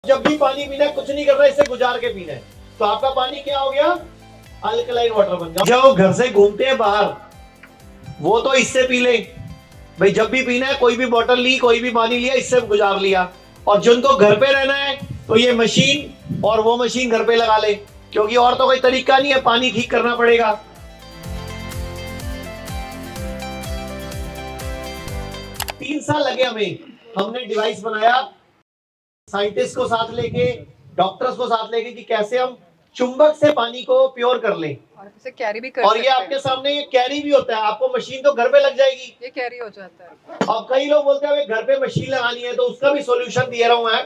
जब भी पानी पीना है कुछ नहीं करना, इससे गुजार के पीना है। तो आपका पानी क्या हो गया? अल्कलाइन वाटर बन गया। जो घर से घूमते हैं बाहर वो तो इससे पी ले भाई, जब भी पीना है कोई भी बोतल ली, कोई भी पानी लिया, इससे गुजार लिया। और जिनको घर पे रहना है तो ये मशीन और वो मशीन घर पे लगा ले, क्योंकि और तो कोई तरीका नहीं है, पानी ठीक करना पड़ेगा। तीन साल लगे हमें, हमने डिवाइस बनाया साइंटिस्ट को साथ लेके, डॉक्टर्स को साथ लेके, कि कैसे हम चुंबक से पानी को प्योर कर लें और इसे कैरी भी कर और सकते ये आपके सामने ये कैरी भी होता है। आपको मशीन तो घर पे लग जाएगी, ये कैरी हो जाता है। अब कई लोग बोलते हैं घर पे मशीन लगानी है, तो उसका भी सॉल्यूशन दे रहा हूं मैं।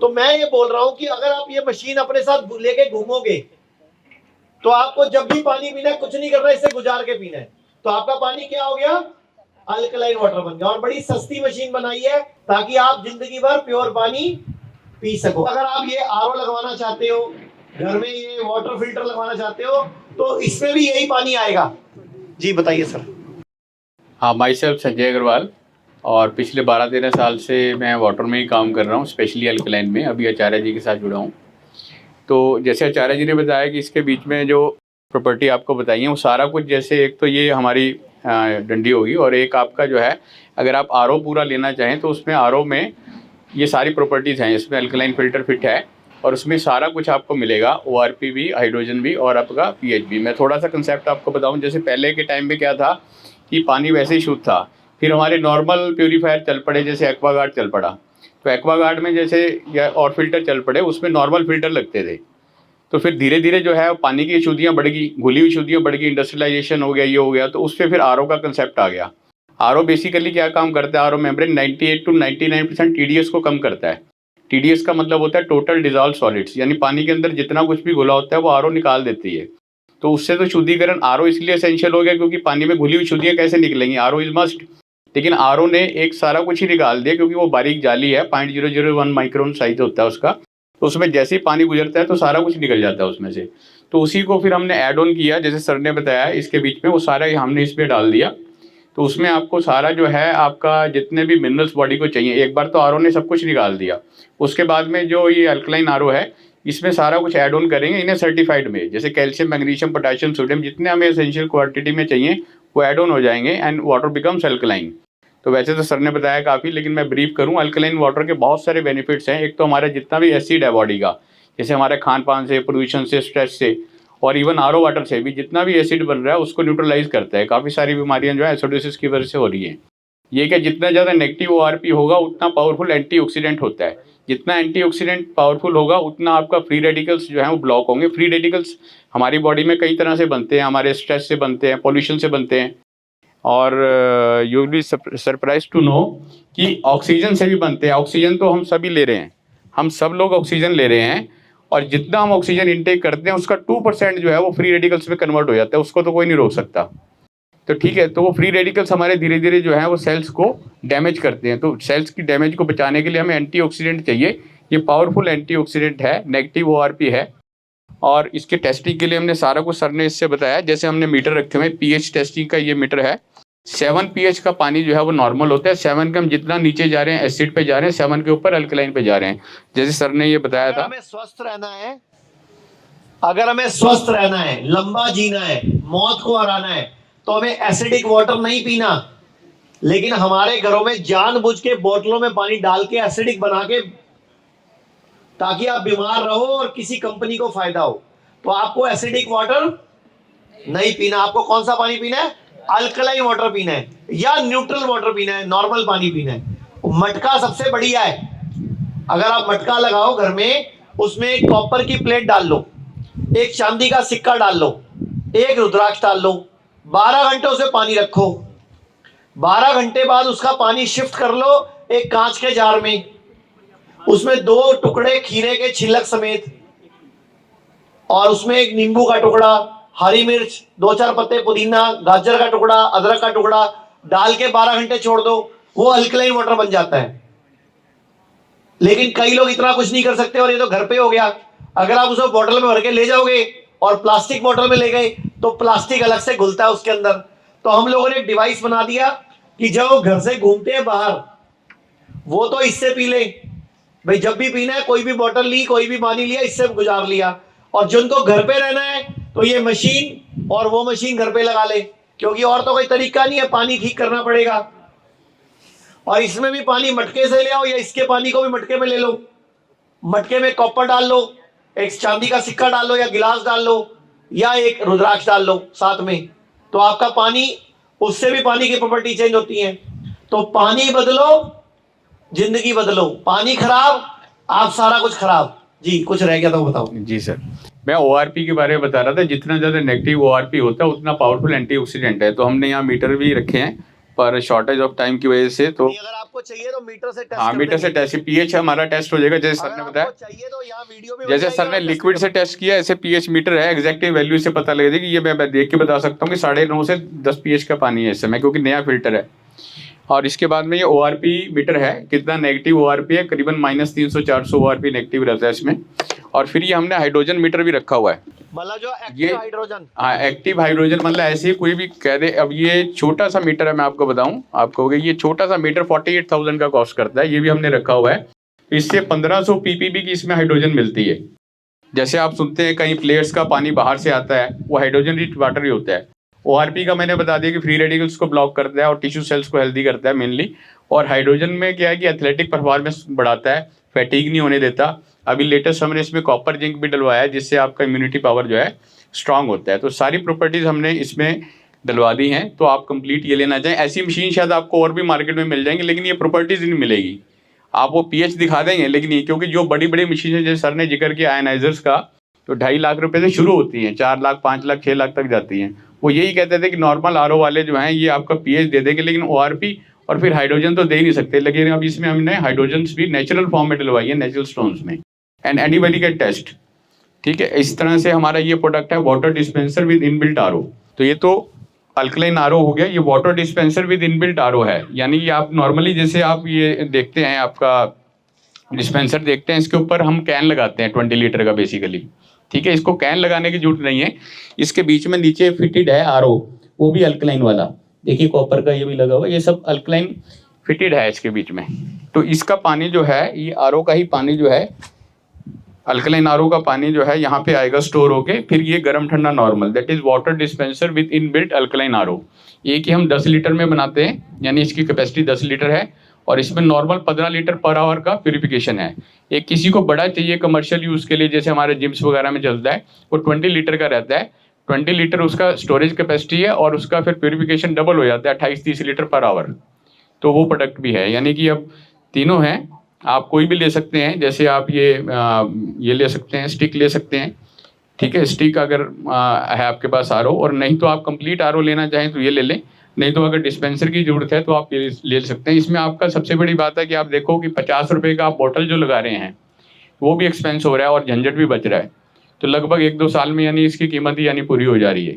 तो मैं ये बोल रहा हूं कि अगर आप ये मशीन अपने साथ लेके घूमोगे तो आपको जब भी पानी पीना है कुछ नहीं करना, इससे गुजार के पीना है। तो आपका पानी क्या हो गया? अल्कलाइन वाटर बन गया। और बड़ी सस्ती मशीन बनाई है ताकि आप जिंदगी भर प्योर पानी पी सको। अगर आप ये आरओ लगवाना चाहते हो, घर में ये वाटर फिल्टर लगवाना चाहते हो, तो इसमें भी यही पानी आएगा। जी बताइए सर। हाँ, माई सेल्फ संजय अग्रवाल, और पिछले 12-13 साल से मैं वाटर में ही काम कर रहा हूँ, स्पेशली अल्कलाइन में। अभी आचार्य जी के साथ जुड़ा हूँ। तो जैसे आचार्य जी ने बताया कि इसके बीच में जो प्रॉपर्टी आपको बताई है वो सारा कुछ, जैसे एक तो ये हमारी डंडी होगी, और एक आपका जो है, अगर आप आरओ पूरा लेना चाहें तो उसमें आरओ में ये सारी प्रॉपर्टीज़ हैं। इसमें अल्कलाइन फ़िल्टर फिट है और उसमें सारा कुछ आपको मिलेगा, ओआरपी भी, हाइड्रोजन भी और आपका पीएच भी। मैं थोड़ा सा कंसेप्ट आपको बताऊं। जैसे पहले के टाइम में क्या था कि पानी वैसे ही शुद्ध था, फिर हमारे नॉर्मल प्योरीफायर चल पड़े, जैसे एक्वागार्ड चल पड़ा। तो एक्वागार्ड में जैसे या और फिल्टर चल पड़े, उसमें नॉर्मल फिल्टर लगते थे। तो फिर धीरे धीरे जो है पानी की शुद्धियाँ बढ़ गई, घुली हुई शुद्धियाँ बढ़ गई, इंडस्ट्रियलाइजेशन हो गया, ये हो गया। तो उस पर फिर आरओ का कंसेप्ट आ गया। आरओ बेसिकली क्या काम करता है? आरओ मेम्ब्रेन 98 to 99% टीडीएस को कम करता है। टीडीएस का मतलब होता है टोटल डिजॉल्व सॉलिड्स, यानी पानी के अंदर जितना कुछ भी घुला होता है वो आरओ निकाल देती है। तो उससे तो शुद्धिकरण, आरओ इसलिए एसेंशियल हो गया क्योंकि पानी में घुली हुई शुद्धियाँ कैसे निकलेंगी? RO is must. लेकिन आरओ ने एक सारा कुछ ही निकाल दिया, क्योंकि वो बारीक जाली है, 0.001 माइक्रोन साइज होता है उसका। तो उसमें जैसे ही पानी गुजरता है तो सारा कुछ निकल जाता है उसमें से। तो उसी को फिर हमने ऐड ऑन किया, जैसे सर ने बताया, इसके बीच में वो सारा हमने इसमें डाल दिया। तो उसमें आपको सारा जो है, आपका जितने भी मिनरल्स बॉडी को चाहिए, एक बार तो आरओ ने सब कुछ निकाल दिया। उसके बाद में जो ये अल्कलाइन आरओ है, इसमें सारा कुछ ऐड ऑन करेंगे इन्हें सर्टिफाइड में, जैसे कैल्शियम, मैग्नीशियम, पोटेशियम, सोडियम, जितने हमें एसेंशियल क्वांटिटी में चाहिए वो ऐड ऑन हो जाएंगे एंड वाटर बिकम्स अल्कलाइन। तो वैसे तो सर ने बताया काफ़ी, लेकिन मैं ब्रीफ करूँ। अल्कलाइन वाटर के बहुत सारे बेनिफिट्स हैं। एक तो हमारा जितना भी एसिड है बॉडी का, जैसे हमारे खान पान से, पोल्यूशन से, स्ट्रेस से, और इवन आरओ वाटर से भी जितना भी एसिड बन रहा है उसको न्यूट्रलाइज करता है। काफ़ी सारी बीमारियां जो है एसिडोसिस की वजह से हो रही हैं। ये कि जितना ज़्यादा नेगेटिव ओआरपी होगा उतना पावरफुल एंटीऑक्सीडेंट होता है। जितना एंटीऑक्सीडेंट पावरफुल होगा उतना आपका फ्री रेडिकल्स जो है वो ब्लॉक होंगे। फ्री रेडिकल्स हमारी बॉडी में कई तरह से बनते हैं, हमारे स्ट्रेस से बनते हैं, पॉल्यूशन से बनते हैं, और you will be surprise to know कि ऑक्सीजन से भी बनते हैं। ऑक्सीजन तो हम सभी ले रहे हैं, हम सब लोग ऑक्सीजन ले रहे हैं, और जितना हम ऑक्सीजन इंटेक करते हैं उसका 2% जो है वो फ्री रेडिकल्स में कन्वर्ट हो जाता है। उसको तो कोई नहीं रोक सकता। तो ठीक है, तो वो फ्री रेडिकल्स हमारे धीरे धीरे जो है वो सेल्स को डैमेज करते हैं। तो सेल्स की डैमेज को बचाने के लिए हमें एंटीऑक्सीडेंट चाहिए। ये पावरफुल एंटीऑक्सीडेंट है, नेगेटिव ओआरपी है, और इसके टेस्टिंग के लिए हमने सारा कुछ सर ने इससे बताया। जैसे हमने मीटर रखे हुए, पीएच टेस्टिंग का ये मीटर है। 7 pH का पानी जो है वो नॉर्मल होता है। 7 के हम जितना नीचे जा रहे हैं एसिड पे जा रहे हैं, 7 के ऊपर अल्कलाइन पे जा रहे हैं, जैसे सर ने ये बताया था। हमें स्वस्थ रहना है, अगर हमें स्वस्थ रहना है, लंबा जीना है, मौत को हराना है, तो हमें एसिडिक वाटर नहीं पीना। लेकिन हमारे घरों में जानबूझ के बोतलों में पानी डाल के एसिडिक बना के, ताकि आप बीमार रहो और किसी कंपनी को फायदा हो। तो आपको एसिडिक वाटर नहीं पीना। आपको कौन सा पानी पीना है? अल्कलाइन वाटर पीना है, या न्यूट्रल वाटर पीना है, नॉर्मल पानी पीना है। मटका सबसे बढ़िया है। अगर आप मटका लगाओ घर में, उसमें एक कॉपर की प्लेट डाल लो, एक चांदी का सिक्का डाल लो, एक रुद्राक्ष डाल लो, 12 घंटे उसे पानी रखो। 12 घंटे बाद उसका पानी शिफ्ट कर लो एक कांच के जार में, उसमें 2 टुकड़े खीरे के छिलक समेत, और उसमें एक नींबू का टुकड़ा, हरी मिर्च, 2-4 पत्ते पुदीना, गाजर का टुकड़ा, अदरक का टुकड़ा डाल के 12 घंटे छोड़ दो। वो अल्कलाइन वाटर बन जाता है। लेकिन कई लोग इतना कुछ नहीं कर सकते, और ये तो घर पे हो गया। अगर आप उसे बोतल में भर के ले जाओगे और प्लास्टिक बोतल में ले गए तो प्लास्टिक अलग से घुलता है उसके अंदर। तो हम लोगों ने एक डिवाइस बना दिया कि जब वो घर से घूमते हैं बाहर वो तो इससे पी ले, भाई जब भी पीना है, कोई भी बोतल ली, कोई भी पानी लिया, इससे गुजार लिया। और जिनको घर पे रहना है तो ये मशीन और वो मशीन घर पे लगा ले, क्योंकि और तो कोई तरीका नहीं है, पानी ठीक करना पड़ेगा। और इसमें भी पानी मटके से ले आओ, या इसके पानी को भी मटके में ले लो। मटके में कॉपर डाल लो, एक चांदी का सिक्का डाल लो, या गिलास डाल लो, या एक रुद्राक्ष डाल लो साथ में, तो आपका पानी, उससे भी पानी की प्रॉपर्टी चेंज होती है। तो पानी बदलो, जिंदगी बदलो। पानी खराब, आप सारा कुछ खराब। जी, कुछ रह गया था वो बताओ। जी सर, मैं ORP के बारे में बता रहा था। जितना ज़्यादा नेगेटिव ORP होता है उतना पावरफुल एंटीऑक्सीडेंट है। तो हमने यहाँ मीटर भी रखे हैं, पर शॉर्टेज ऑफ टाइम की वजह से। तो अगर आपको चाहिए तो मीटर से टेस्ट, हाँ, मीटर से टेस्ट, पीएच हमारा टेस्ट हो जाएगा जैसे सर ने बताया। चाहिए तो यहाँ वीडियो भी जैसे सर ने लिक्विड से टेस्ट किया, ऐसे पीएच मीटर है, एग्जैक्ट वैल्यू से पता लगेगा कि ये मैं देख के बता सकता हूँ कि 9.5 से 10 pH का पानी है इस समय, क्योंकि नया फिल्टर है। और इसके बाद में ये ORP मीटर है, कितना नेगेटिव ORP है, करीबन -300-400 ORP नेगेटिव रहता है इसमें। और फिर ये हमने हाइड्रोजन मीटर भी रखा हुआ है, मतलब जो ये एक्टिव हाइड्रोजन। हाँ, एक्टिव हाइड्रोजन, मतलब ऐसे ही कोई भी कह दे। अब ये छोटा सा मीटर है, मैं आपको बताऊं, आप कहोगे ये छोटा सा मीटर 48,000 का कॉस्ट करता है, ये भी हमने रखा हुआ है। इससे 1500 ppb की इसमें हाइड्रोजन मिलती है। जैसे आप सुनते हैं कहीं प्लेयर्स का पानी बाहर से आता है, वो हाइड्रोजन रिच वाटर ही होता है। ORP का मैंने बता दिया कि फ्री रेडिकल्स को ब्लॉक करता है और टिश्यू सेल्स को हेल्दी करता है मेनली। और हाइड्रोजन में क्या है कि एथलेटिक परफॉर्मेंस बढ़ाता है, फैटीग नहीं होने देता। अभी लेटेस्ट हमने इसमें कॉपर जिंक भी डलवाया है, जिससे आपका इम्यूनिटी पावर जो है स्ट्रांग होता है। तो सारी प्रॉपर्टीज़ हमने इसमें डलवा दी हैं। तो आप कंप्लीट ये लेना चाहें, ऐसी मशीन शायद आपको और भी मार्केट में मिल जाएंगी, लेकिन ये प्रॉपर्टीज़ नहीं मिलेगी। आप वो pH दिखा देंगे, लेकिन ये क्योंकि जो बड़ी बड़ी मशीनें जैसे सर ने जिक्र किया आयनाइजर्स का, तो 2.5 लाख रुपए से शुरू होती हैं, 4 लाख, 5 लाख, 6 लाख तक जाती हैं। वो यही कहते थे कि नॉर्मल RO वाले जो हैं ये आपका pH दे देंगे, लेकिन ORP और फिर हाइड्रोजन तो दे ही नहीं सकते। लेकिन अब इसमें हमने हाइड्रोजन भी नेचुरल फॉर्म में डलवाई है, नेचुरल स्टोन्स में, एंड एनीबॉडी कैन टेस्ट। ठीक है, इस तरह से हमारा ये प्रोडक्ट है, water dispenser with inbuilt RO। तो ये तो अल्कलाइन RO हो गया, ये water dispenser with inbuilt RO है। यानी कि आप नॉर्मली जैसे आप ये देखते हैं, आपका डिस्पेंसर देखते हैं, इसके ऊपर हम कैन लगाते हैं 20 लीटर का बेसिकली। ठीक है, इसको कैन लगाने की जरूरत नहीं है। इसके बीच में नीचे फिटेड है RO, वो भी अल्कलाइन वाला, देखिए कॉपर का ये भी लगा हुआ है, ये सब अल्कलाइन फिटेड है इसके बीच में। तो इसका पानी जो है, ये RO का ही पानी जो है, अल्कलाइन RO का पानी जो है यहाँ पे आएगा स्टोर होके, फिर ये गर्म ठंडा normal, that is water dispenser with inbuilt alkaline RO। ये कि हम 10 लीटर में बनाते हैं, यानी इसकी कैपेसिटी 10 लीटर है, और इसमें नॉर्मल 15 लीटर पर आवर का प्यूरिफिकेशन है। एक किसी को बड़ा चाहिए कमर्शियल यूज़ के लिए, जैसे हमारे जिम्स वगैरह में चलता है, वो 20 लीटर का रहता है। 20 लीटर उसका स्टोरेज कैपेसिटी है, और उसका फिर प्यूरिफिकेशन डबल हो जाता है, 28-30 लीटर पर आवर। तो वो प्रोडक्ट भी है, यानी कि अब तीनों हैं, आप कोई भी ले सकते हैं। जैसे आप ये ले सकते हैं, स्टिक ले सकते हैं। ठीक है, स्टिक अगर है आपके पास RO, और नहीं तो आप कंप्लीट RO लेना चाहें तो ये ले लें, नहीं तो अगर डिस्पेंसर की ज़रूरत है तो आप ये ले सकते हैं। इसमें आपका सबसे बड़ी बात है कि आप देखो कि 50 रुपये का आप बोतल जो लगा रहे हैं, वो भी एक्सपेंस हो रहा है और झंझट भी बच रहा है। तो लगभग 1-2 साल में यानी इसकी कीमत ही यानी पूरी हो जा रही है।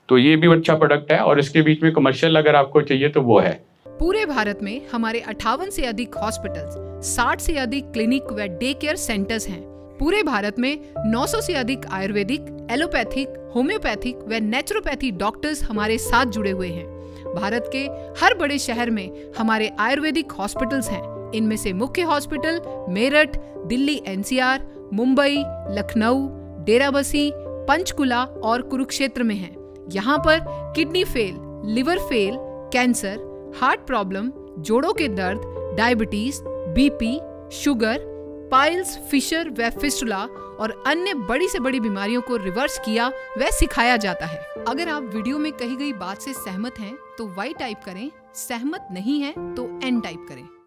तो ये भी अच्छा प्रोडक्ट है, और इसके बीच में कमर्शियल अगर आपको चाहिए तो वो है। पूरे भारत में हमारे 58 से अधिक हॉस्पिटल्स, 60 से अधिक क्लिनिक व डे केयर सेंटर्स हैं। पूरे भारत में 900 से अधिक आयुर्वेदिक, एलोपैथिक, होम्योपैथिक व नेचुरोपैथी डॉक्टर्स हमारे साथ जुड़े हुए हैं। भारत के हर बड़े शहर में हमारे आयुर्वेदिक हॉस्पिटल्स हैं। इनमें से मुख्य हॉस्पिटल मेरठ, दिल्ली NCR, मुंबई, लखनऊ, डेराबसी, पंचकुला और कुरुक्षेत्र में हैं। यहाँ पर kidney fail, liver fail, cancer, heart problem, जोड़ों के दर्द, diabetes, BP, sugar, piles, fissure व फिस्टुला और अन्य बड़ी से बड़ी बीमारियों को रिवर्स किया व सिखाया जाता है। अगर आप वीडियो में कही गई बात से सहमत हैं तो Y टाइप करें, सहमत नहीं हैं तो N टाइप करें।